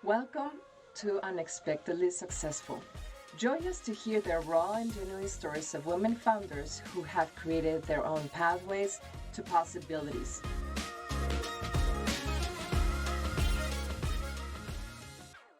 Welcome to Unexpectedly Successful. Join us to hear the raw and genuine stories of women founders who have created their own pathways to possibilities.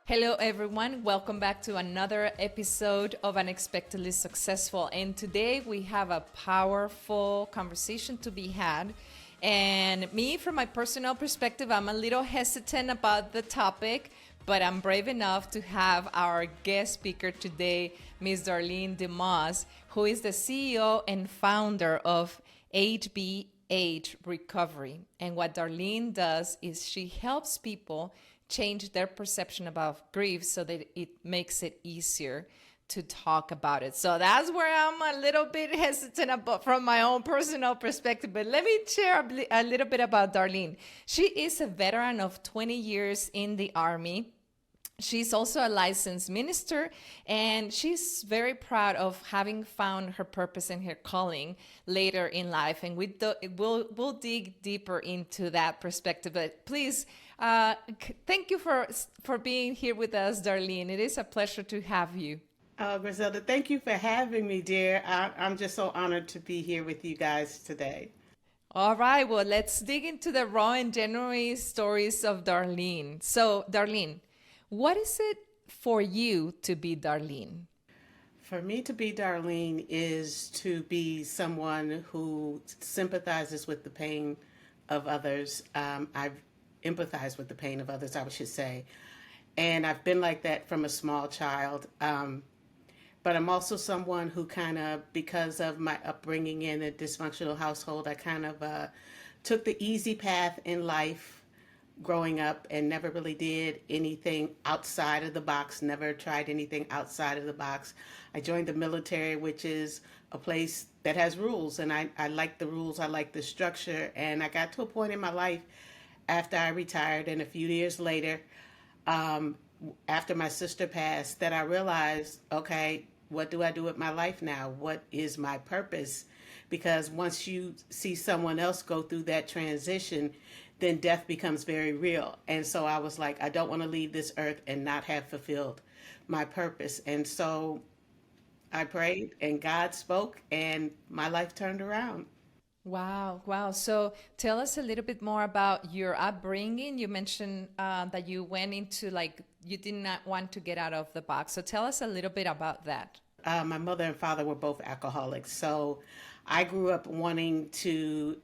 Hello, everyone. Welcome back to another episode of Unexpectedly Successful. And today we have a powerful conversation to be had. And me, from my personal perspective, I'm a little hesitant about the topic, but I'm brave enough to have our guest speaker today, Ms. Darlene DeMoss, who is the CEO and founder of HBH Recovery. And what Darlene does is she helps people change their perception about grief so that it makes it easier to talk about it. So that's where I'm a little bit hesitant about from my own personal perspective. But let me share a little bit about Darlene. She is a veteran of 20 years in the Army. She's also a licensed minister, and she's very proud of having found her purpose and her calling later in life. And we'll dig deeper into that perspective. But please, thank you for being here with us, Darlene. It is a pleasure to have you. Oh, Griselda, thank you for having me, dear. I'm just so honored to be here with you guys today. All right, well, let's dig into the raw and genuine stories of Darlene. So, Darlene, what is it for you to be Darlene? For me to be Darlene is to be someone who sympathizes with the pain of others. I've empathized with the pain of others, I should say. And I've been like that from a small child. But I'm also someone who kind of, because of my upbringing in a dysfunctional household, I kind of took the easy path in life growing up and never really did anything outside of the box, never tried anything outside of the box. I joined the military, which is a place that has rules, and I like the rules, I like the structure, and I got to a point in my life after I retired and a few years later, after my sister passed, that I realized, okay, what do I do with my life now? What is my purpose? Because once you see someone else go through that transition, then death becomes very real. And so I was like, I don't want to leave this earth and not have fulfilled my purpose. And so I prayed and God spoke and my life turned around. Wow, wow. So tell us a little bit more about your upbringing. You mentioned that you went into you did not want to get out of the box. So tell us a little bit about that. My mother and father were both alcoholics. So I grew up wanting to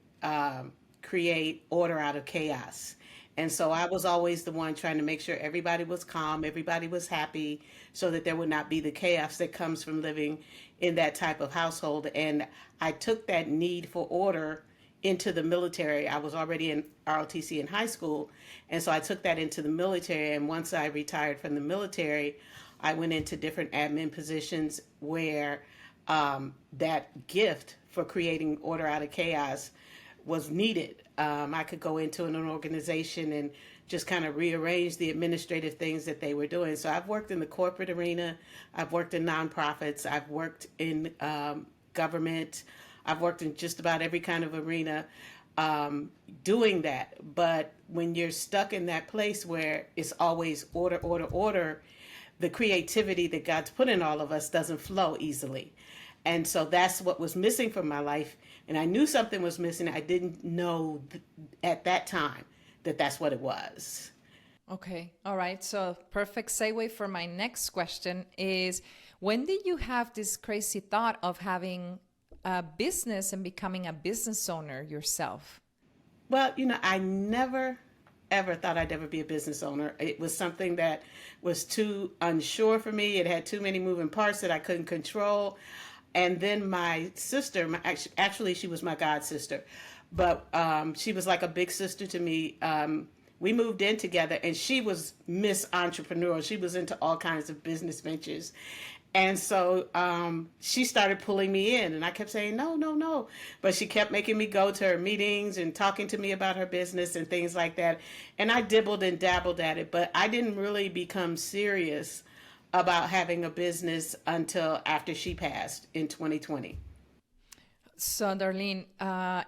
create order out of chaos. And so I was always the one trying to make sure everybody was calm, everybody was happy, so that there would not be the chaos that comes from living in that type of household. And I took that need for order into the military. I was already in ROTC in high school. And so I took that into the military. And once I retired from the military, I went into different admin positions where that gift for creating order out of chaos was needed. I could go into an organization and just kind of rearrange the administrative things that they were doing. So I've worked in the corporate arena, I've worked in nonprofits, I've worked in government, I've worked in just about every kind of arena doing that. But when you're stuck in that place where it's always order, order, order, the creativity that God's put in all of us doesn't flow easily. And so that's what was missing from my life. And I knew something was missing. I didn't know at that time that that's what it was. Okay. All right. So perfect segue for my next question is, when did you have this crazy thought of having a business and becoming a business owner yourself? Well, I never ever thought I'd ever be a business owner. It was something that was too unsure for me. It had too many moving parts that I couldn't control. And then my sister, actually, she was my god sister, but she was like a big sister to me. We moved in together, and she was Miss Entrepreneur. She was into all kinds of business ventures. And so she started pulling me in, and I kept saying, no, no, no. But she kept making me go to her meetings and talking to me about her business and things like that. And I dibbled and dabbled at it, but I didn't really become serious about having a business until after she passed in 2020. So, Darlene,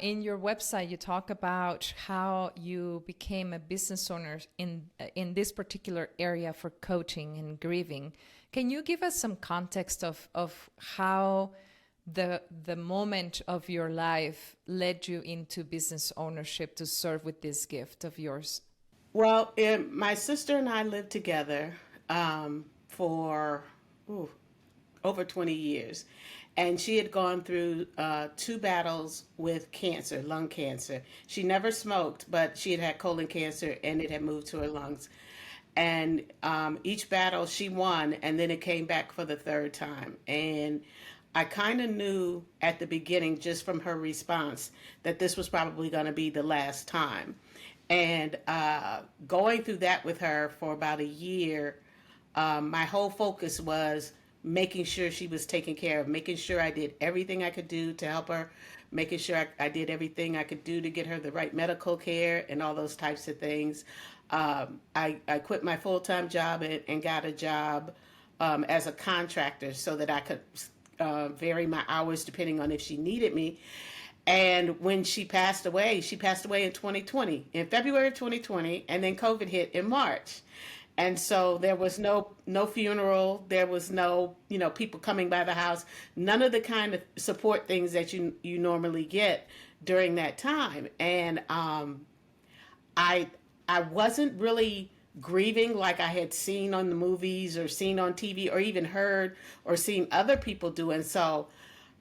in your website, you talk about how you became a business owner in this particular area for coaching and grieving. Can you give us some context of how the moment of your life led you into business ownership to serve with this gift of yours? Well, my sister and I lived together for ooh, over 20 years. And she had gone through two battles with cancer, lung cancer. She never smoked, but she had had colon cancer and it had moved to her lungs. And each battle she won, and then it came back for the third time. And I kind of knew at the beginning, just from her response, that this was probably going to be the last time. And going through that with her for about a year, my whole focus was making sure she was taken care of, making sure I did everything I could do to help her, making sure I did everything I could do to get her the right medical care and all those types of things. I quit my full-time job and got a job as a contractor so that I could vary my hours depending on if she needed me. And when she passed away in 2020, in February of 2020, and then COVID hit in March. And so there was no funeral, there was no, people coming by the house, none of the kind of support things that you normally get during that time. And I wasn't really grieving like I had seen on the movies or seen on TV or even heard or seen other people do. And so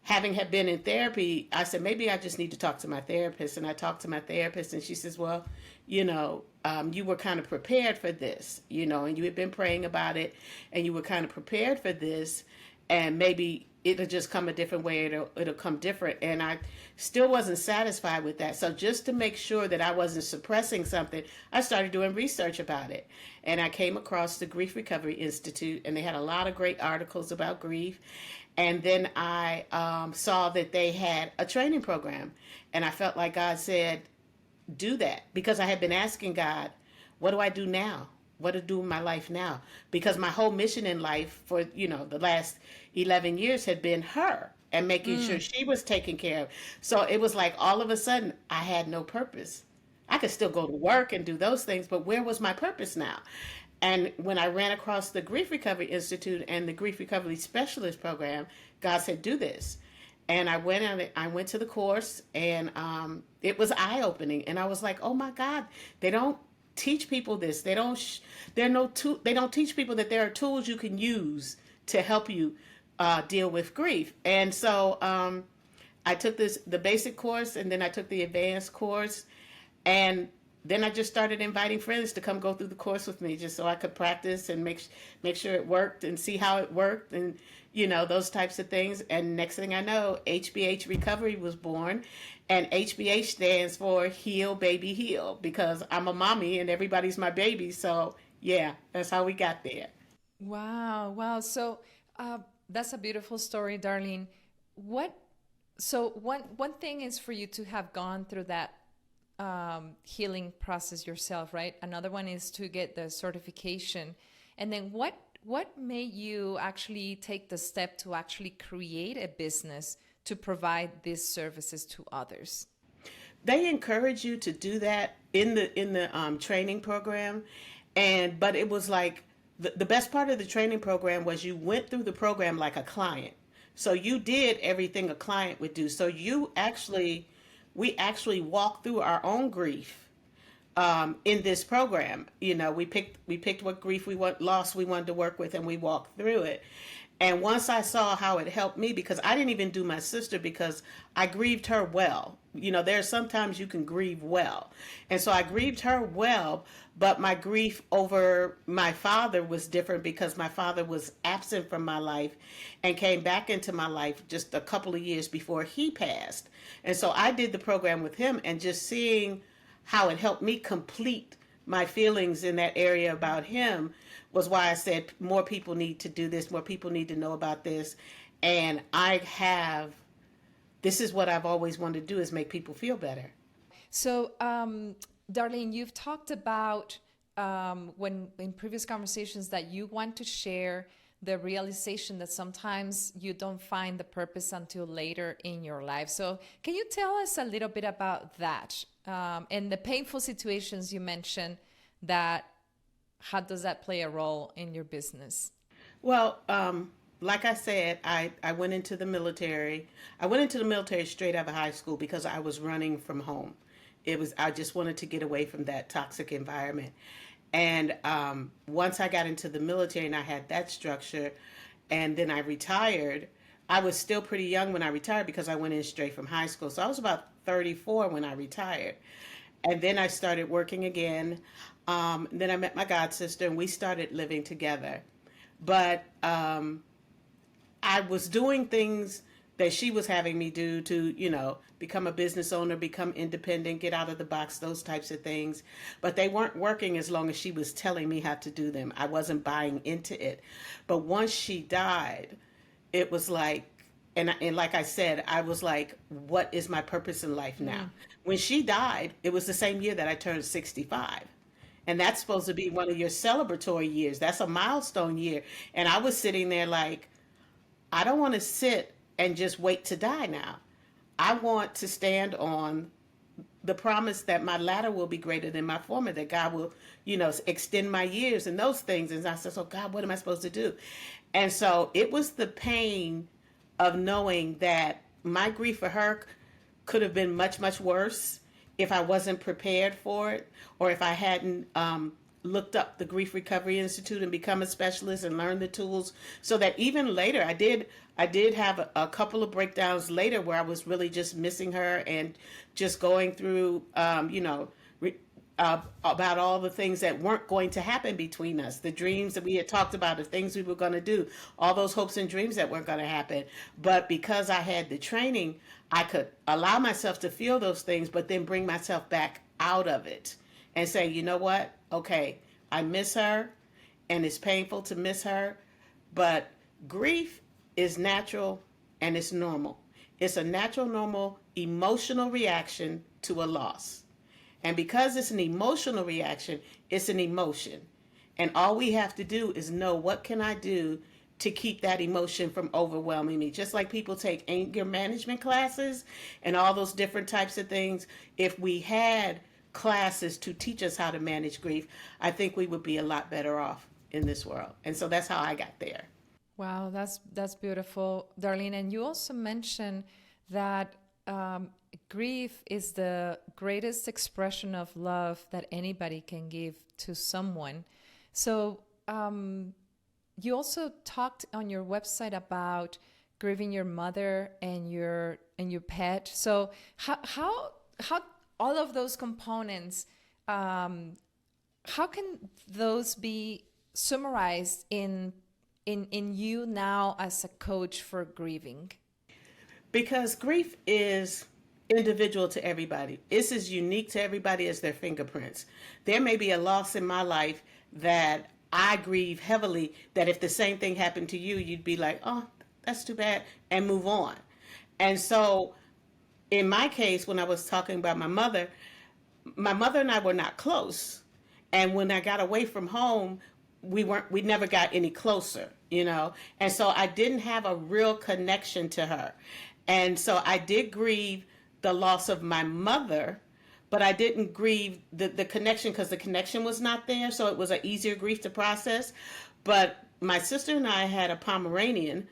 having had been in therapy, I said, maybe I just need to talk to my therapist. And I talked to my therapist and she says, well, you were kind of prepared for this, and you had been praying about it and you were kind of prepared for this, and maybe it'll just come a different way. It'll come different. And I still wasn't satisfied with that. So just to make sure that I wasn't suppressing something, I started doing research about it. And I came across the Grief Recovery Institute, and they had a lot of great articles about grief. And then I saw that they had a training program, and I felt like God said, do that, because I had been asking God, what do I do now? What to do in my life now? Because my whole mission in life for, the last 11 years had been her and making sure she was taken care of. So it was like all of a sudden I had no purpose. I could still go to work and do those things, but where was my purpose now? And when I ran across the Grief Recovery Institute and the Grief Recovery Specialist Program, God said, do this. And I went to the course, and it was eye-opening. And I was like, oh my God, they don't teach people this. They don't teach people that there are tools you can use to help you deal with grief. And so I took the basic course, and then I took the advanced course, and then I just started inviting friends to come go through the course with me, just so I could practice and make sure it worked and see how it worked, and those types of things. And next thing I know, HBH Recovery was born, and HBH stands for Heal Baby Heal, because I'm a mommy and everybody's my baby. So yeah, that's how we got there. Wow. So that's a beautiful story, Darlene. One thing is for you to have gone through that healing process yourself, right? Another one is to get the certification. And then what made you actually take the step to actually create a business to provide these services to others? They encourage you to do that in the training program, but it was like the best part of the training program was you went through the program like a client. So you did everything a client would do. So we actually walked through our own grief in this program. We picked what grief loss we wanted to work with, and we walked through it. And once I saw how it helped me, because I didn't even do my sister because I grieved her well. There's sometimes you can grieve well. And so I grieved her well, but my grief over my father was different because my father was absent from my life and came back into my life just a couple of years before he passed. And so I did the program with him, and just seeing how it helped me complete my feelings in that area about him was why I said more people need to do this, more people need to know about this. And this is what I've always wanted to do, is make people feel better. So, Darlene, you've talked about when in previous conversations that you want to share the realization that sometimes you don't find the purpose until later in your life. So can you tell us a little bit about that, and the painful situations you mentioned, that how does that play a role in your business? Well, like I said, I went into the military. I went into the military straight out of high school because I was running from home. I just wanted to get away from that toxic environment. And once I got into the military and I had that structure, and then I retired, I was still pretty young when I retired because I went in straight from high school. So I was about 34 when I retired. And then I started working again. Then I met my god sister and we started living together. But I was doing things that she was having me do to, become a business owner, become independent, get out of the box, those types of things. But they weren't working as long as she was telling me how to do them. I wasn't buying into it. But once she died, it was like, and like I said, I was like, what is my purpose in life now? When she died, it was the same year that I turned 65. And that's supposed to be one of your celebratory years. That's a milestone year. And I was sitting there like, I don't want to sit and just wait to die now. I want to stand on the promise that my latter will be greater than my former, that God will, extend my years and those things. And I said, so God, what am I supposed to do? And so it was the pain of knowing that my grief for her could have been much, much worse if I wasn't prepared for it, or if I hadn't looked up the Grief Recovery Institute and become a specialist and learned the tools, so that even later I did have a couple of breakdowns later where I was really just missing her and just going through about all the things that weren't going to happen between us, the dreams that we had talked about, the things we were going to do, all those hopes and dreams that weren't going to happen. But because I had the training, I could allow myself to feel those things, but then bring myself back out of it and say, you know what? Okay, I miss her and it's painful to miss her, but grief is natural and it's normal. It's a natural, normal, emotional reaction to a loss. And because it's an emotional reaction, it's an emotion. And all we have to do is know, what can I do to keep that emotion from overwhelming me? Just like people take anger management classes and all those different types of things. If we had classes to teach us how to manage grief, I think we would be a lot better off in this world. And so that's how I got there. Wow, that's beautiful, Darlene. And you also mentioned that grief is the greatest expression of love that anybody can give to someone. So you also talked on your website about grieving your mother and your pet. So how all of those components, how can those be summarized in you now as a coach for grieving? Because grief is individual to everybody. It's as unique to everybody as their fingerprints. There may be a loss in my life that I grieve heavily, that if the same thing happened to you, you'd be like, oh, that's too bad, and move on. And so in my case, when I was talking about my mother and I were not close. And when I got away from home, we never got any closer, And so I didn't have a real connection to her. And so I did grieve the loss of my mother, but I didn't grieve the connection, because the connection was not there. So it was an easier grief to process. But my sister and I had a Pomeranian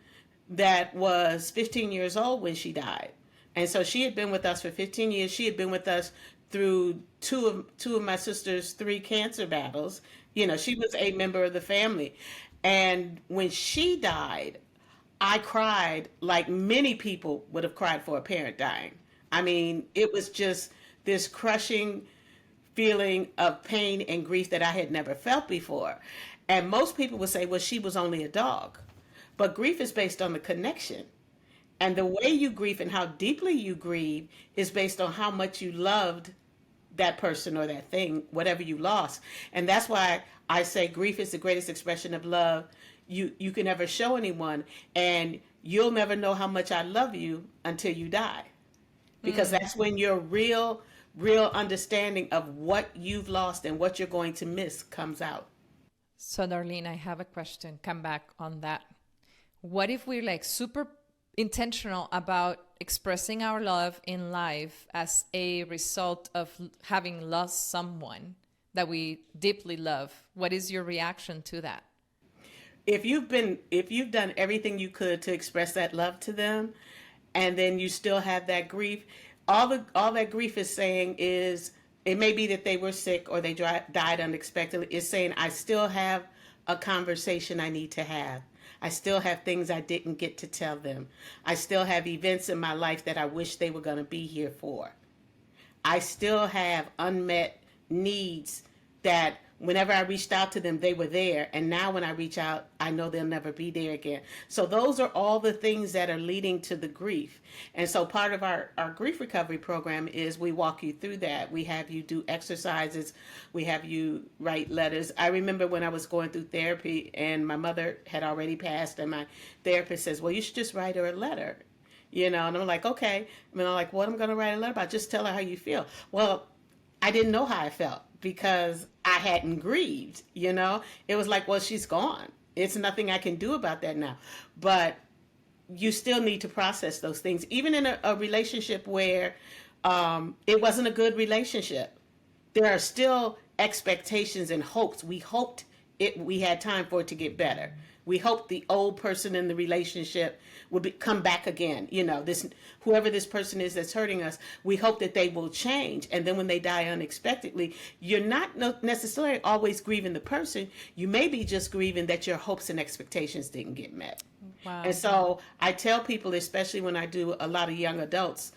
that was 15 years old when she died. And so she had been with us for 15 years. She had been with us through two of my sister's 3 cancer battles. She was a member of the family. And when she died, I cried like many people would have cried for a parent dying. I mean, it was just this crushing feeling of pain and grief that I had never felt before. And most people would say, well, she was only a dog. But grief is based on the connection. And the way you grieve and how deeply you grieve is based on how much you loved that person or that thing, whatever you lost. And that's why I say grief is the greatest expression of love you can ever show anyone. And you'll never know how much I love you until you die. Because that's when your real understanding of what you've lost and what you're going to miss comes out. So, Darlene, I have a question. Come back on that. What if we're like super intentional about expressing our love in life as a result of having lost someone that we deeply love? What is your reaction to that? If you've done everything you could to express that love to them, and then you still have that grief, all that grief is saying is, it may be that they were sick or they died unexpectedly. It's saying, I still have a conversation I need to have. I still have things I didn't get to tell them. I still have events in my life that I wish they were going to be here for. I still have unmet needs that whenever I reached out to them, they were there. And now when I reach out, I know they'll never be there again. So those are all the things that are leading to the grief. And so part of our grief recovery program is we walk you through that. We have you do exercises. We have you write letters. I remember when I was going through therapy and my mother had already passed, and my therapist says, well, you should just write her a letter. And I'm like, okay. I'm like, what am I going to write a letter about? Just tell her how you feel. Well, I didn't know how I felt because I hadn't grieved, It was like, well, she's gone. It's nothing I can do about that now. But you still need to process those things. Even in a relationship where it wasn't a good relationship, there are still expectations and hopes. We hoped we had time for it to get better. We hoped the old person in the relationship would come back again. Whoever this person is that's hurting us, we hope that they will change. And then when they die unexpectedly, you're not necessarily always grieving the person. You may be just grieving that your hopes and expectations didn't get met. Wow. And so I tell people, especially when I do a lot of young adults,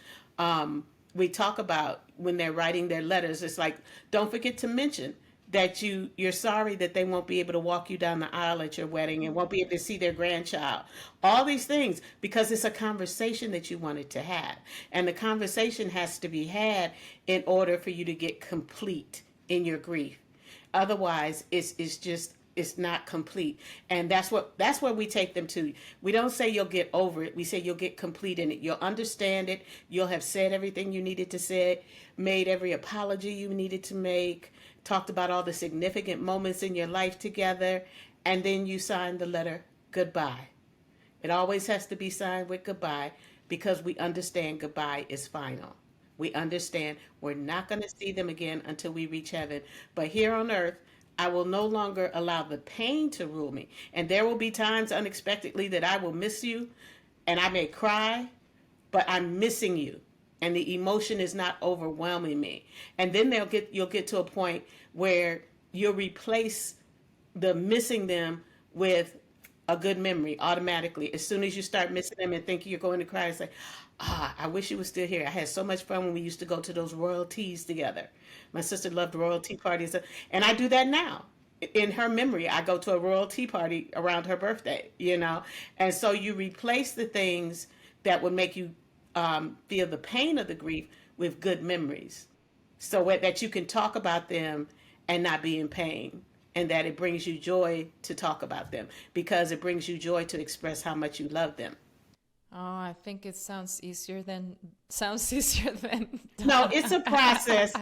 we talk about when they're writing their letters, it's like, don't forget to mention that you're sorry that they won't be able to walk you down the aisle at your wedding and won't be able to see their grandchild. All these things, because it's a conversation that you wanted to have. And the conversation has to be had in order for you to get complete in your grief. Otherwise, it's not complete. And that's where we take them to. We don't say you'll get over it. We say you'll get complete in it. You'll understand it. You'll have said everything you needed to say, made every apology you needed to make, talked about all the significant moments in your life together, and then you sign the letter goodbye. It always has to be signed with goodbye because we understand goodbye is final. We understand we're not going to see them again until we reach heaven. But here on earth, I will no longer allow the pain to rule me. And there will be times unexpectedly that I will miss you and I may cry, but I'm missing you. And the emotion is not overwhelming me. And then you'll get to a point where you'll replace the missing them with a good memory automatically. As soon as you start missing them and think you're going to cry, it's like, I wish you were still here. I had so much fun when we used to go to those royal teas together. My sister loved royal tea parties. And I do that now. In her memory, I go to a royal tea party around her birthday, And so you replace the things that would make you feel the pain of the grief with good memories, so that you can talk about them and not be in pain, and that it brings you joy to talk about them because it brings you joy to express how much you love them. Oh, I think it sounds easier than No, it's a process.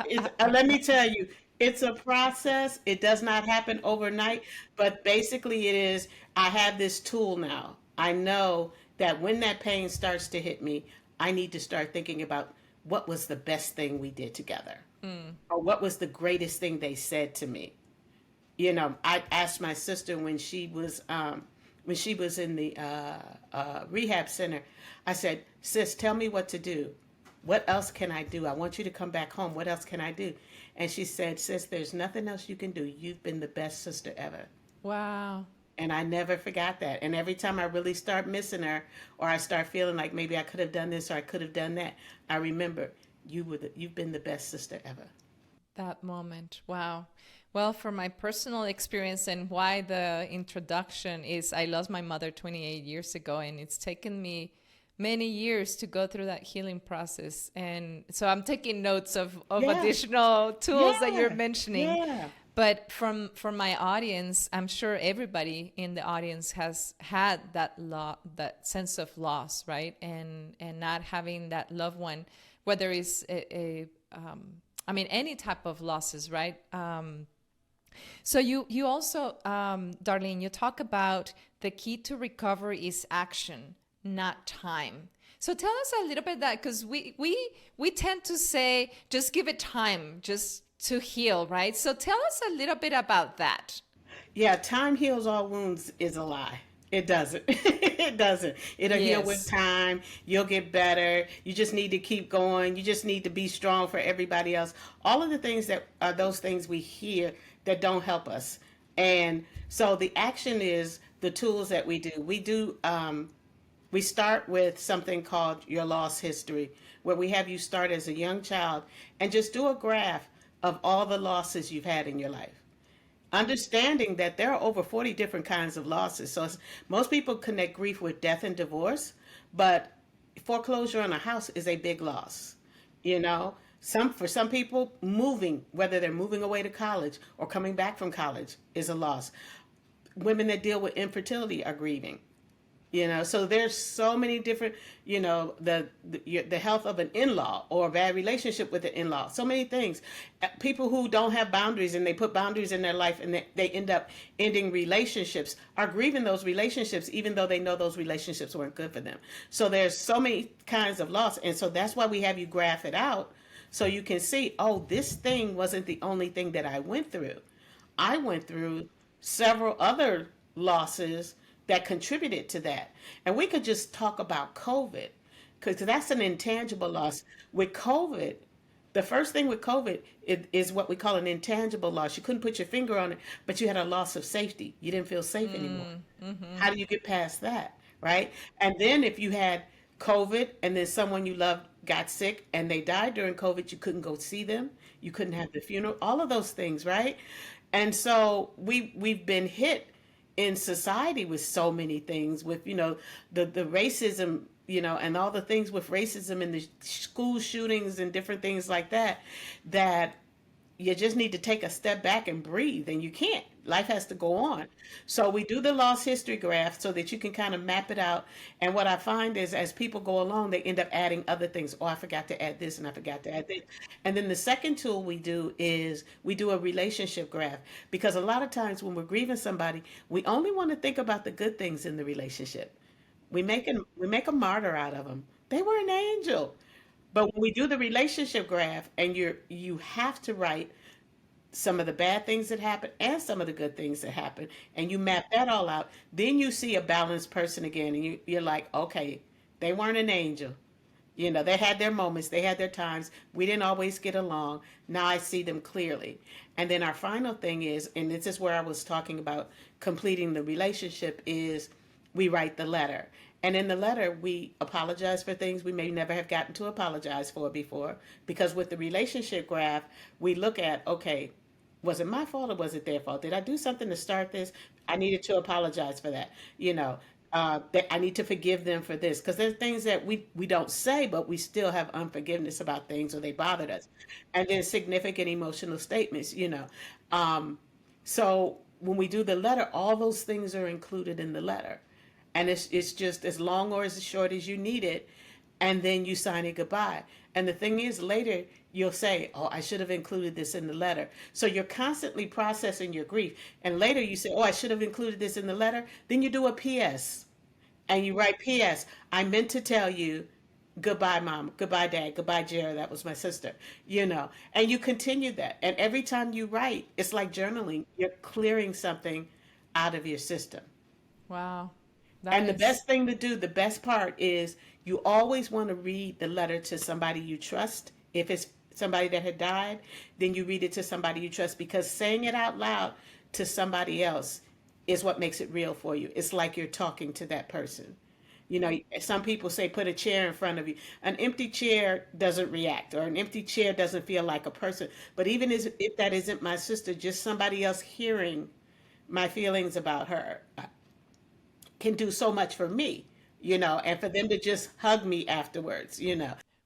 Let me tell you, it's a process. It does not happen overnight, but basically it is. I have this tool now. I know that when that pain starts to hit me, I need to start thinking about what was the best thing we did together, or what was the greatest thing they said to me. I asked my sister when she was in the rehab center. I said, "Sis, tell me what to do. What else can I do? I want you to come back home. What else can I do?" And she said, "Sis, there's nothing else you can do. You've been the best sister ever." Wow. And I never forgot that. And every time I really start missing her, or I start feeling like maybe I could have done this or I could have done that, I remember you've been the best sister ever. That moment. Wow. Well, for my personal experience and why the introduction is, I lost my mother 28 years ago, and it's taken me many years to go through that healing process. And so I'm taking notes of additional tools that you're mentioning. Yeah. But from my audience, I'm sure everybody in the audience has had that sense of loss, right? And not having that loved one, whether it's any type of losses, right? So you also, Darlene, you talk about the key to recovery is action, not time. So tell us a little bit that, because we tend to say just give it time just to heal, right? So tell us a little bit about that. Yeah, time heals all wounds is a lie. It doesn't. It doesn't. It'll heal with Yes. time. You'll get better. You just need to keep going. You just need to be strong for everybody else. All of the things that are those things we hear that don't help us. And so the action is the tools that we do. We start with something called your loss history, where we have you start as a young child and just do a graph of all the losses you've had in your life, understanding that there are over 40 different kinds of losses. So most people connect grief with death and divorce, but foreclosure on a house is a big loss. You know, some people moving, whether they're moving away to college or coming back from college, is a loss. Women that deal with infertility are grieving. So there's so many different, the health of an in-law or a bad relationship with an in-law, so many things. People who don't have boundaries and they put boundaries in their life and they end up ending relationships are grieving those relationships, even though they know those relationships weren't good for them. So there's so many kinds of loss. And so that's why we have you graph it out, so you can see, oh, this thing wasn't the only thing that I went through. I went through several other losses that contributed to that. And we could just talk about COVID, because that's an intangible loss. With COVID, the first thing with COVID is what we call an intangible loss. You couldn't put your finger on it, but you had a loss of safety. You didn't feel safe anymore. How do you get past that, right? And then if you had COVID and then someone you loved got sick and they died during COVID, you couldn't go see them. You couldn't have the funeral, all of those things, right? And so we've been hit in society with so many things, with the racism, and all the things with racism and the school shootings and different things like that, that you just need to take a step back and breathe, and you can't. Life has to go on. So we do the loss history graph so that you can kind of map it out. And what I find is, as people go along, they end up adding other things. Oh, I forgot to add this and I forgot to add this. And then the second tool we do is we do a relationship graph, because a lot of times when we're grieving somebody, we only want to think about the good things in the relationship. We make a martyr out of them. They were an angel. But when we do the relationship graph, and you have to write some of the bad things that happen and some of the good things that happen, and you map that all out, then you see a balanced person again, and you're like, okay, they weren't an angel. They had their moments, they had their times. We didn't always get along. Now I see them clearly. And then our final thing is, and this is where I was talking about completing the relationship, is we write the letter. And in the letter, we apologize for things we may never have gotten to apologize for before. Because with the relationship graph, we look at, okay, was it my fault or was it their fault? Did I do something to start this? I needed to apologize for that. That I need to forgive them for this. Because there's things that we don't say, but we still have unforgiveness about things, or they bothered us. And then significant emotional statements. So when we do the letter, all those things are included in the letter. And it's just as long or as short as you need it, and then you sign it goodbye. And the thing is, later you'll say, oh, I should have included this in the letter. So you're constantly processing your grief, and later you say, oh, I should have included this in the letter. Then you do a PS, and you write, PS, I meant to tell you, goodbye mom, goodbye dad, goodbye Jared, that was my sister. And you continue that, and every time you write, it's like journaling. You're clearing something out of your system. Wow. And That the is, best thing to do, the best part is, you always want to read the letter to somebody you trust. If it's somebody that had died, then you read it to somebody you trust, because saying it out loud to somebody else is what makes it real for you. It's like you're talking to that person. Some people say put a chair in front of you. An empty chair doesn't react, or an empty chair doesn't feel like a person. But even if that isn't my sister, just somebody else hearing my feelings about her can do so much for me, and for them to just hug me afterwards.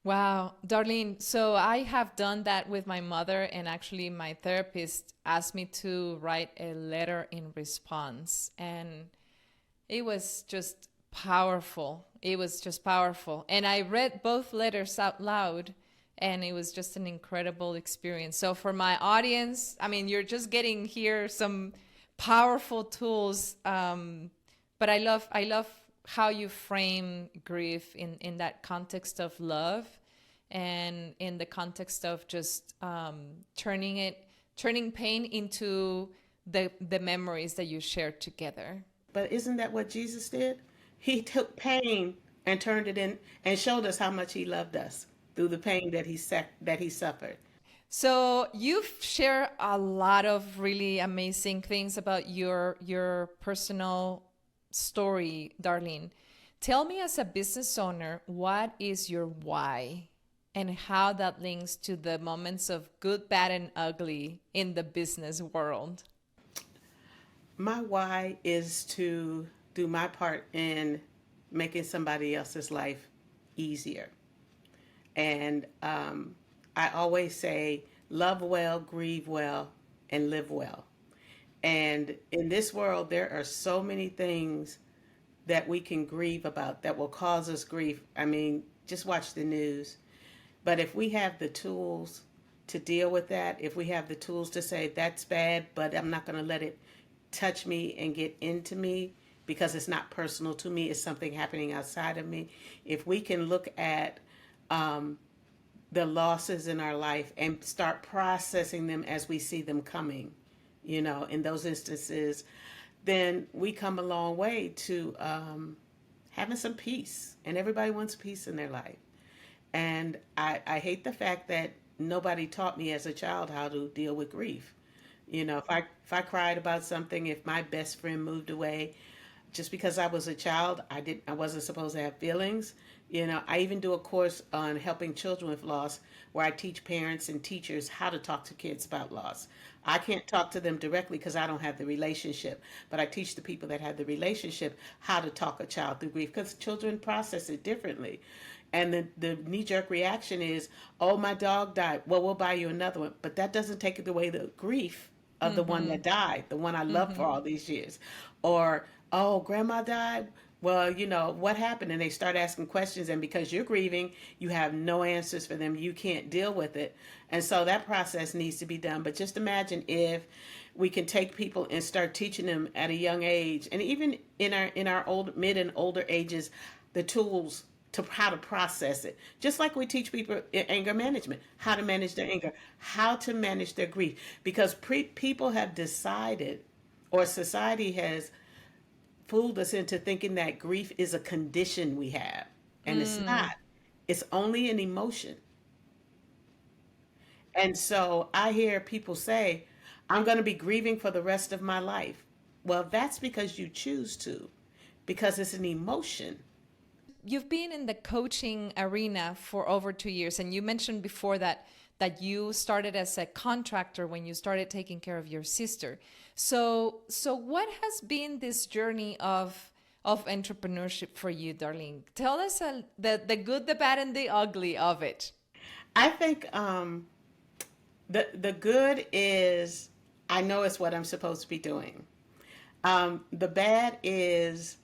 wow, Darlene. So I have done that with my mother, and actually, my therapist asked me to write a letter in response, and it was just powerful. It was just powerful. And I read both letters out loud, and it was just an incredible experience. So for my audience, I mean, you're just getting here some powerful tools, but I love how you frame grief in that context of love, and in the context of just turning pain into the memories that you shared together. But isn't that what Jesus did? He took pain and turned it in and showed us how much he loved us through the pain that he suffered. So you've shared a lot of really amazing things about your personal story, Darlene. Tell me, as a business owner, what is your why and how that links to the moments of good, bad, and ugly in the business world? My why is to do my part in making somebody else's life easier. And I always say, love well, grieve well, and live well. And in this world, there are so many things that we can grieve about that will cause us grief. I mean, just watch the news. But if we have the tools to deal with that, if we have the tools to say, that's bad, but I'm not going to let it touch me and get into me because it's not personal to me, it's something happening outside of me. If we can look at the losses in our life and start processing them as we see them coming, in those instances, then we come a long way to having some peace. And everybody wants peace in their life. And I hate the fact that nobody taught me as a child how to deal with grief. If I cried about something, if my best friend moved away, just because I was a child, I wasn't supposed to have feelings. I even do a course on helping children with loss where I teach parents and teachers how to talk to kids about loss. I can't talk to them directly because I don't have the relationship, but I teach the people that have the relationship how to talk a child through grief, because children process it differently. And the knee-jerk reaction is, oh, my dog died. Well, we'll buy you another one. But that doesn't take away the grief of the one that died, the one I loved for all these years. Or, oh, grandma died. Well, what happened? And they start asking questions. And because you're grieving, you have no answers for them. You can't deal with it. And so that process needs to be done. But just imagine if we can take people and start teaching them at a young age, and even in our old, mid and older ages, the tools to how to process it. Just like we teach people anger management, how to manage their anger, how to manage their grief. Because people have decided, or society has fooled us into thinking that grief is a condition we have. And it's not. It's only an emotion. And so I hear people say, I'm going to be grieving for the rest of my life. Well, that's because you choose to, because it's an emotion. You've been in the coaching arena for over 2 years, and you mentioned before that you started as a contractor when you started taking care of your sister. So what has been this journey of entrepreneurship for you, Darlene? Tell us the good, the bad, and the ugly of it. I think the good is, I know it's what I'm supposed to be doing. The bad is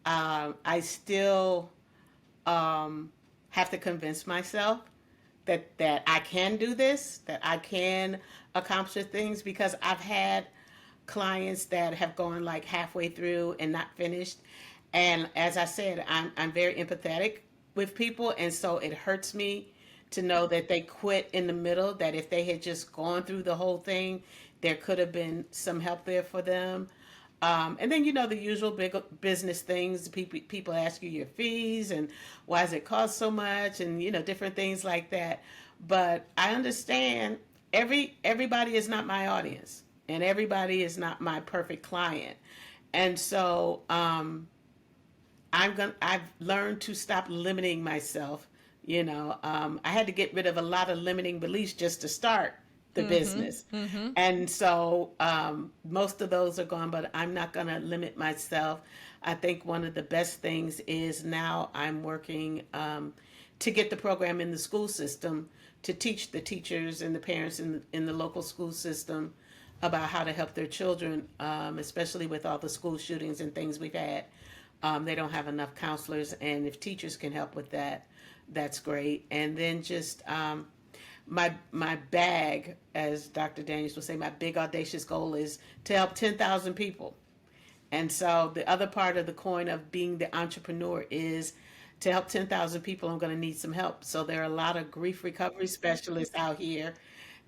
I still have to convince myself that I can do this, that I can accomplish things, because I've had clients that have gone like halfway through and not finished. And as I said, I'm very empathetic with people, and so it hurts me to know that they quit in the middle, that if they had just gone through the whole thing, there could have been some help there for them. And then, the usual big business things, people ask you your fees and why does it cost so much, and, different things like that. But I understand everybody is not my audience, and everybody is not my perfect client. And so I've learned to stop limiting myself. I had to get rid of a lot of limiting beliefs just to start the business. And so most of those are gone, but I'm not going to limit myself. I think one of the best things is now I'm working to get the program in the school system, to teach the teachers and the parents in the local school system about how to help their children, especially with all the school shootings and things we've had. They don't have enough counselors, and if teachers can help with that, that's great. And then just my bag, as Dr. Daniels would say, my big audacious goal is to help 10,000 people. And so the other part of the coin of being the entrepreneur is to help 10,000 people, I'm going to need some help. So there are a lot of grief recovery specialists out here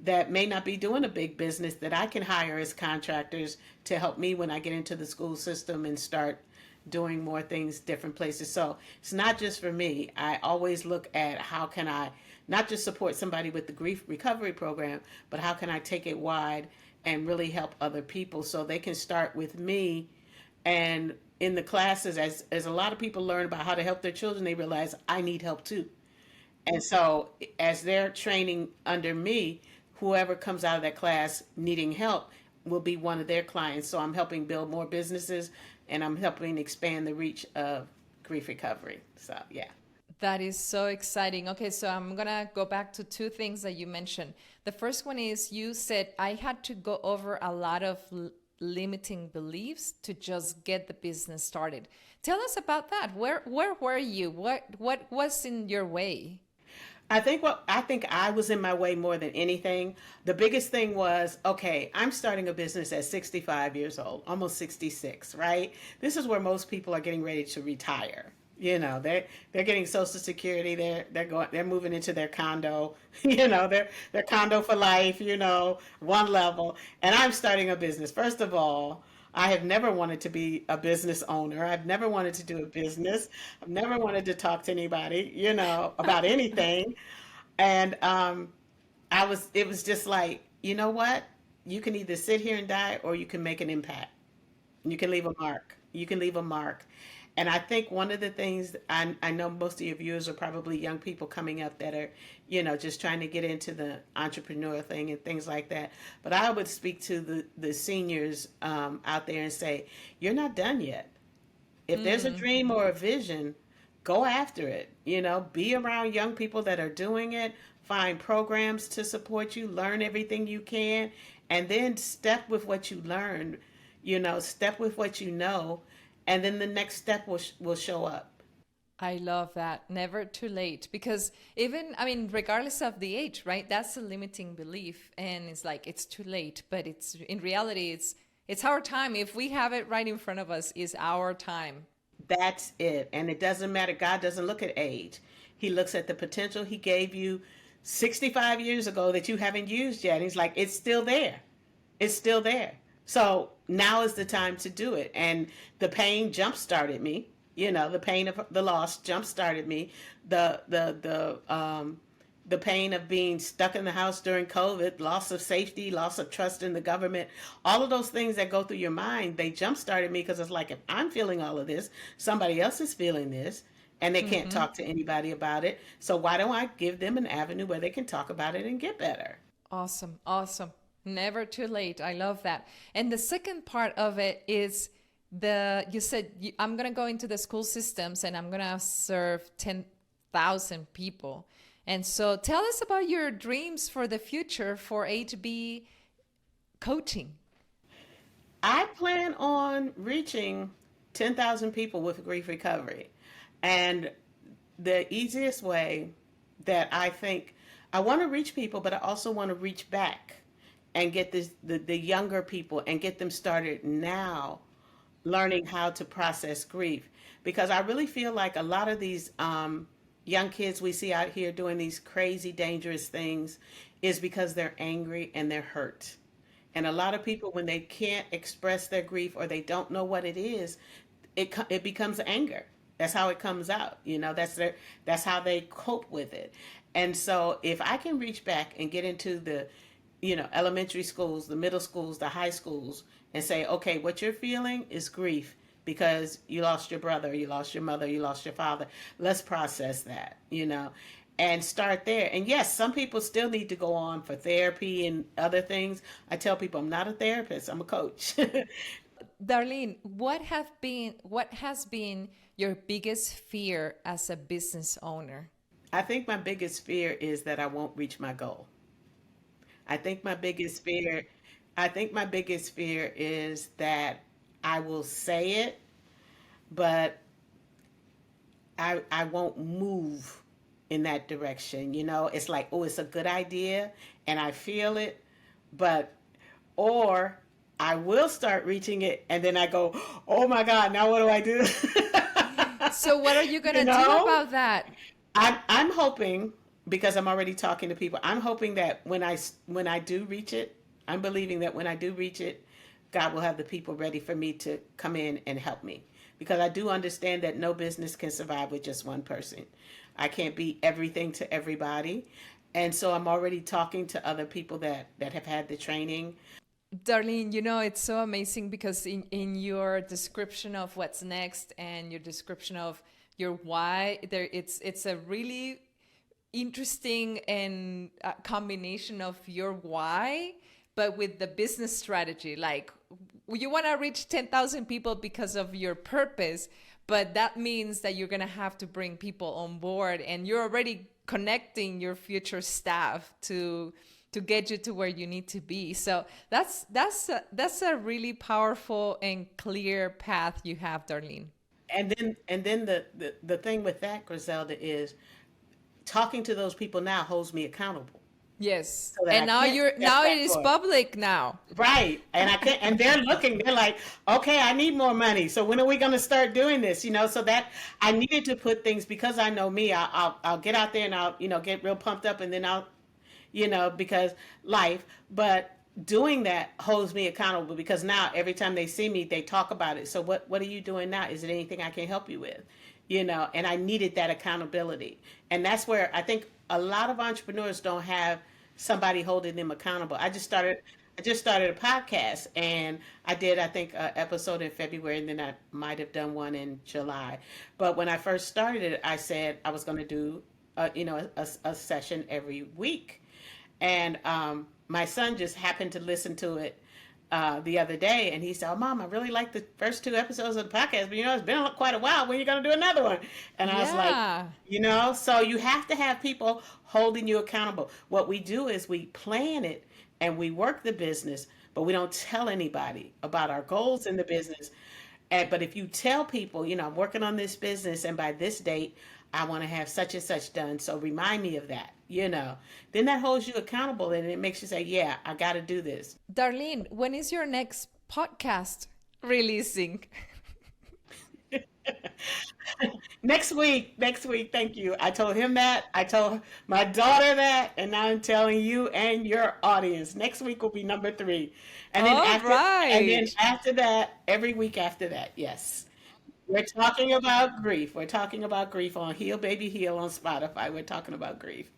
that may not be doing a big business that I can hire as contractors to help me when I get into the school system and start doing more things different places. So it's not just for me. I always look at how can I not just support somebody with the grief recovery program, but how can I take it wide and really help other people so they can start with me. And in the classes, as a lot of people learn about how to help their children, they realize I need help too. And so as they're training under me, whoever comes out of that class needing help will be one of their clients. So I'm helping build more businesses and I'm helping expand the reach of grief recovery. So yeah. That is so exciting. Okay, so I'm gonna go back to two things that you mentioned. The first one is you said I had to go over a lot of limiting beliefs to just get the business started. Tell us about that. Where were you? What was in your way? I think I was in my way more than anything. The biggest thing was, okay, I'm starting a business at 65 years old, almost 66, right? This is where most people are getting ready to retire. They're getting Social Security. They're moving into their condo. Their condo for life. One level. And I'm starting a business. First of all, I have never wanted to be a business owner. I've never wanted to do a business. I've never wanted to talk to anybody, about anything. And it was just like, you know what? You can either sit here and die, or you can make an impact. You can leave a mark. You can leave a mark. And I think one of the things I know most of your viewers are probably young people coming up that are, just trying to get into the entrepreneur thing and things like that. But I would speak to the seniors out there and say, you're not done yet. If there's a dream or a vision, go after it. Be around young people that are doing it, find programs to support you, learn everything you can, and then step with what you learned, step with what you know, and then the next step will show up. I love that. Never too late. Because even, I mean, regardless of the age, right? That's a limiting belief. And it's like, it's too late. But it's in reality, it's our time. If we have it right in front of us, is our time. That's it. And it doesn't matter. God doesn't look at age. He looks at the potential he gave you 65 years ago that you haven't used yet. He's like, it's still there. It's still there. So now is the time to do it. And the pain jump started me. The pain of the loss jump started me. The pain of being stuck in the house during COVID, loss of safety, loss of trust in the government, all of those things that go through your mind, they jump started me because it's like, if I'm feeling all of this, somebody else is feeling this, and they can't talk to anybody about it. So why don't I give them an avenue where they can talk about it and get better? Awesome. Awesome. Never too late. I love that. And the second part of it is you said, I'm going to go into the school systems and I'm going to serve 10,000 people. And so tell us about your dreams for the future for HB coaching. I plan on reaching 10,000 people with grief recovery. And the easiest way that I think I want to reach people, but I also want to reach back and get the younger people and get them started now learning how to process grief. Because I really feel like a lot of these young kids we see out here doing these crazy, dangerous things is because they're angry and they're hurt. And a lot of people, when they can't express their grief or they don't know what it is, it becomes anger. That's how it comes out. That's how they cope with it. And so if I can reach back and get into the elementary schools, the middle schools, the high schools, and say, okay, what you're feeling is grief because you lost your brother, you lost your mother, you lost your father. Let's process that, and start there. And yes, some people still need to go on for therapy and other things. I tell people I'm not a therapist, I'm a coach. Darlene, what has been your biggest fear as a business owner? I think my biggest fear is that I won't reach my goal. I think my biggest fear is that I will say it, but I won't move in that direction. It's like, oh, it's a good idea and I feel it, but, or I will start reaching it and then I go, oh my God, now what do I do? So what are you going you to do know, about that? I'm hoping, because I'm already talking to people, I'm hoping that when I do reach it, I'm believing that when I do reach it, God will have the people ready for me to come in and help me. Because I do understand that no business can survive with just one person. I can't be everything to everybody. And so I'm already talking to other people that have had the training. Darlene, it's so amazing because in your description of what's next and your description of your why, it's a really interesting and combination of your why, but with the business strategy. Like, you want to reach 10,000 people because of your purpose, but that means that you're going to have to bring people on board, and you're already connecting your future staff to get you to where you need to be. So that's a really powerful and clear path you have, Darlene. And then the thing with that, Griselda, is talking to those people now holds me accountable. Yes. So that And I now can't step it is backward. public now. Right. And I can't, and they're looking, they're like, okay, I need more money. So when are we going to start doing this? So that I needed to put things, because I know me, I'll get out there and I'll, get real pumped up, and then I'll, because life, but doing that holds me accountable, because now every time they see me, they talk about it. So what are you doing now? Is there anything I can help you with? And I needed that accountability. And that's where I think a lot of entrepreneurs don't have somebody holding them accountable. I just started a podcast, and I did, I think, an episode in February, and then I might have done one in July. But when I first started it, I said I was going to do a session every week. And my son just happened to listen to it the other day, and he said, "Oh, Mom, I really like the first two episodes of the podcast, but it's been quite a while. When are you going to do another one?" And I was like, Yeah. so you have to have people holding you accountable. What we do is we plan it and we work the business, but we don't tell anybody about our goals in the business. But if you tell people, I'm working on this business, and by this date, I want to have such and such done. So remind me of that, then that holds you accountable, and it makes you say, yeah, I got to do this. Darlene, when is your next podcast releasing? Next week. Thank you. I told him that. I told my daughter that, and now I'm telling you and your audience. Next week will be number 3, and then All right. after that, every week after that, yes. We're talking about grief. We're talking about grief on Heal Baby Heal on Spotify. We're talking about grief.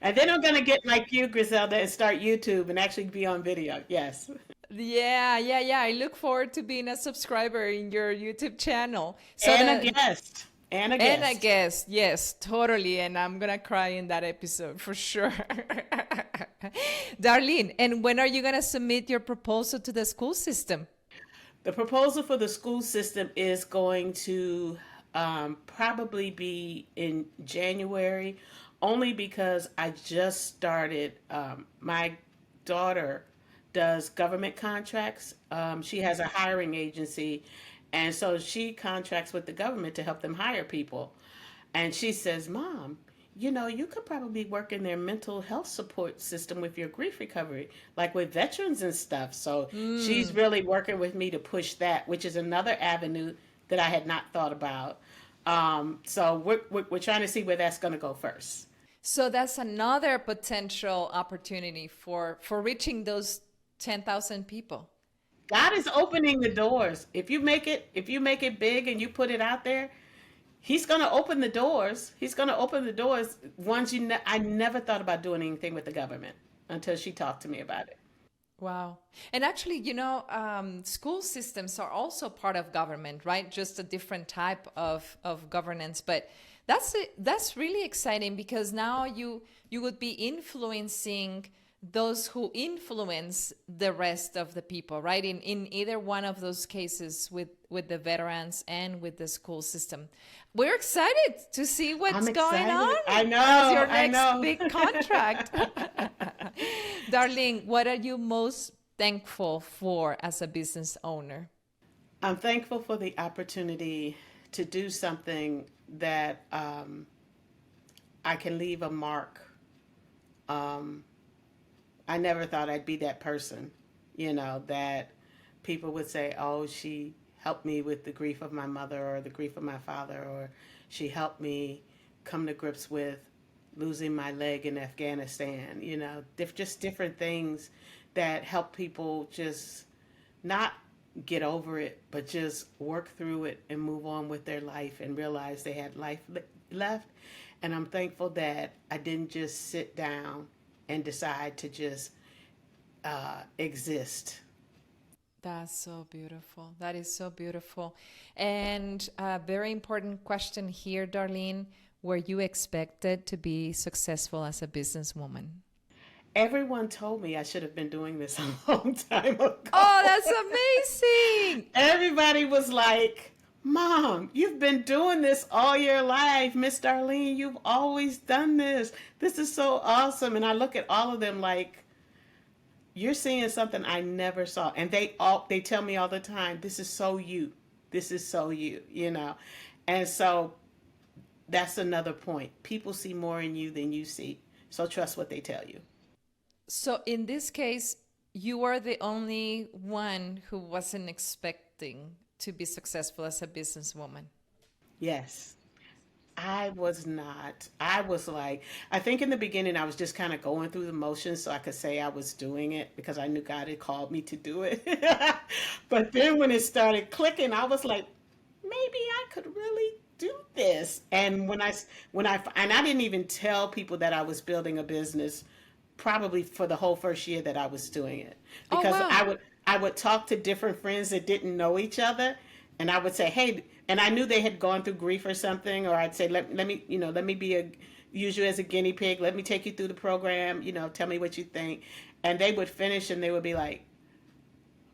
And then I'm going to get like you, Griselda, and start YouTube and actually be on video. Yes. Yeah. I look forward to being a subscriber in your YouTube channel. And a guest. And a And I guest. guess, yes, totally. And I'm going to cry in that episode for sure. Darlene, and when are you going to submit your proposal to the school system? The proposal for the school system is going to probably be in January, only because I just started. My daughter does government contracts. She has a hiring agency, and so she contracts with the government to help them hire people. And she says, "Mom, you could probably work in their mental health support system with your grief recovery, like with veterans and stuff." So she's really working with me to push that, which is another avenue that I had not thought about. So we're trying to see where that's going to go first. So that's another potential opportunity for reaching those 10,000 people. God is opening the doors. If you make it big and you put it out there, He's going to open the doors. He's going to open the doors. I never thought about doing anything with the government until she talked to me about it. Wow. And actually, school systems are also part of government, right? Just a different type of governance. But that's really exciting, because now you would be influencing those who influence the rest of the people, right? In either one of those cases, with the veterans and with the school system. We're excited to see what's I'm going excited. on I know. as your I next know. big contract. Darlene, what are you most thankful for as a business owner? I'm thankful for the opportunity to do something that I can leave a mark. Um, I never thought I'd be that person, that people would say, oh, she helped me with the grief of my mother or the grief of my father, or she helped me come to grips with losing my leg in Afghanistan, just different things that help people just not get over it, but just work through it and move on with their life and realize they had life left. And I'm thankful that I didn't just sit down and decide to just exist. That's so beautiful. That is so beautiful. And a very important question here, Darlene. Were you expected to be successful as a businesswoman? Everyone told me I should have been doing this a long time ago. Oh, that's amazing. Everybody was like, Mom, you've been doing this all your life. Miss Darlene, you've always done this. This is so awesome. And I look at all of them like, you're seeing something I never saw. And they tell me all the time, this is so you. This is so you. And so that's another point. People see more in you than you see. So trust what they tell you. So in this case, you are the only one who wasn't expecting to be successful as a businesswoman. Yes. I was not. I was like, I think in the beginning I was just kind of going through the motions so I could say I was doing it because I knew God had called me to do it. But then when it started clicking, I was like, maybe I could really do this. And and I didn't even tell people that I was building a business probably for the whole first year that I was doing it, Oh, because wow. I would talk to different friends that didn't know each other, and I would say, hey, and I knew they had gone through grief or something, or I'd say, let me use you as a guinea pig. Let me take you through the program. Tell me what you think. And they would finish and they would be like,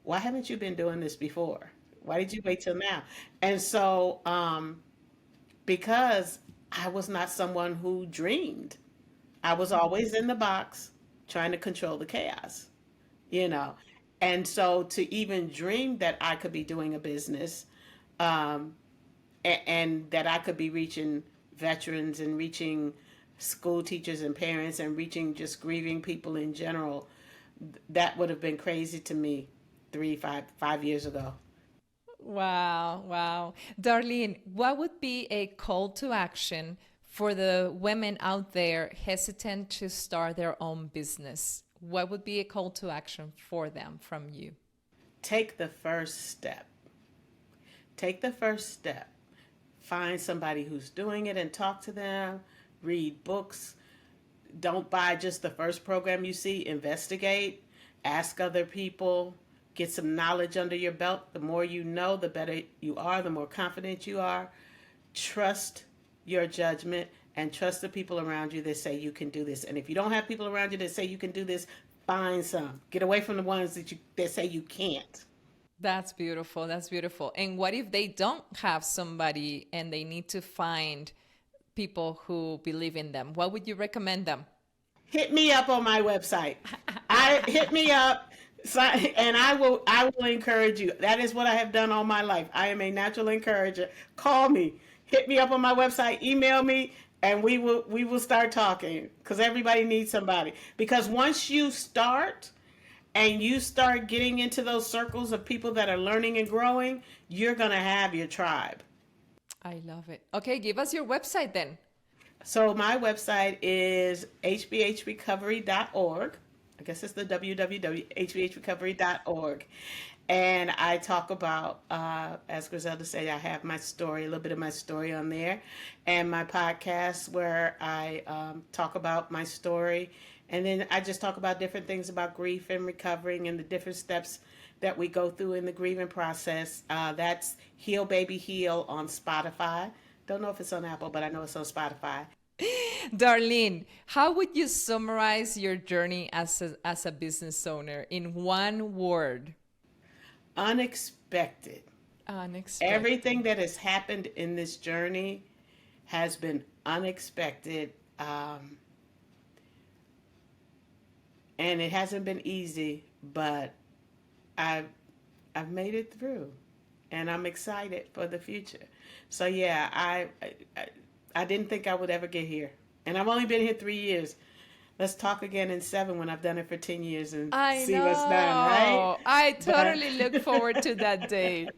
why haven't you been doing this before? Why did you wait till now? And so, because I was not someone who dreamed, I was always in the box trying to control the chaos, you know. And so to even dream that I could be doing a business, um, and that I could be reaching veterans and reaching school teachers and parents and reaching just grieving people in general, that would have been crazy to me 5 years ago. Wow, wow. Darlene, what would be a call to action for the women out there hesitant to start their own business? What would be a call to action for them from you? Take the first step. Take the first step. Find somebody who's doing it and talk to them. Read books. Don't buy just the first program you see. Investigate. Ask other people. Get some knowledge under your belt. The more you know, the better you are, the more confident you are. Trust your judgment and trust the people around you that say you can do this. And if you don't have people around you that say you can do this, find some. Get away from the ones that say you can't. That's beautiful. That's beautiful. And what if they don't have somebody and they need to find people who believe in them? What would you recommend them? Hit me up on my website. I hit me up, and I will encourage you. That is what I have done all my life. I am a natural encourager. Call me, hit me up on my website, email me, and we will start talking, because everybody needs somebody. Because once you start and you start getting into those circles of people that are learning and growing, you're going to have your tribe. I love it. Okay, give us your website then. So my website is hbhrecovery.org. I guess it's the www.hbhrecovery.org. And I talk about, as Griselda said, I have my story, a little bit of my story on there, and my podcast where I talk about my story. And then I just talk about different things about grief and recovering and the different steps that we go through in the grieving process. That's Heal Baby Heal on Spotify. Don't know if it's on Apple, but I know it's on Spotify. Darlene, how would you summarize your journey as a business owner in one word? Unexpected. Unexpected. Everything that has happened in this journey has been unexpected. And it hasn't been easy, but I've made it through, and I'm excited for the future. So yeah, I didn't think I would ever get here. And I've only been here 3 years. Let's talk again in 7 when I've done it for 10 years and I see what's done, right? know. I But totally look forward to that day.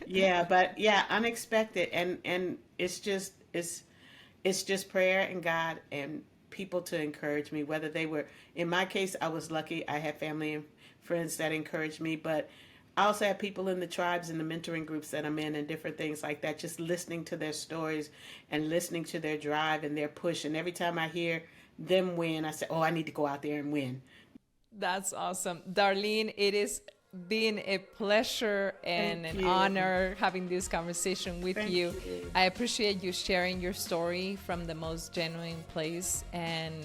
yeah, but yeah, unexpected, and it's just prayer and God and people to encourage me. Whether they were, in my case, I was lucky. I had family and friends that encouraged me, but I also have people in the tribes and the mentoring groups that I'm in and different things like that, just listening to their stories and listening to their drive and their push. And every time I hear them win, I say, oh, I need to go out there and win. That's awesome. Darlene, it is been a pleasure and Thank an you. honor having this conversation with Thank you. you. I appreciate you sharing your story from the most genuine place, and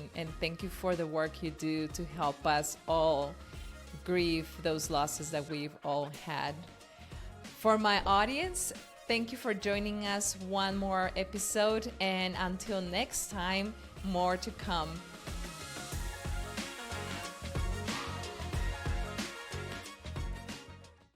thank you for the work you do to help us all grieve those losses that we've all had. For my audience, thank you for joining us one more episode, and until next time, more to come.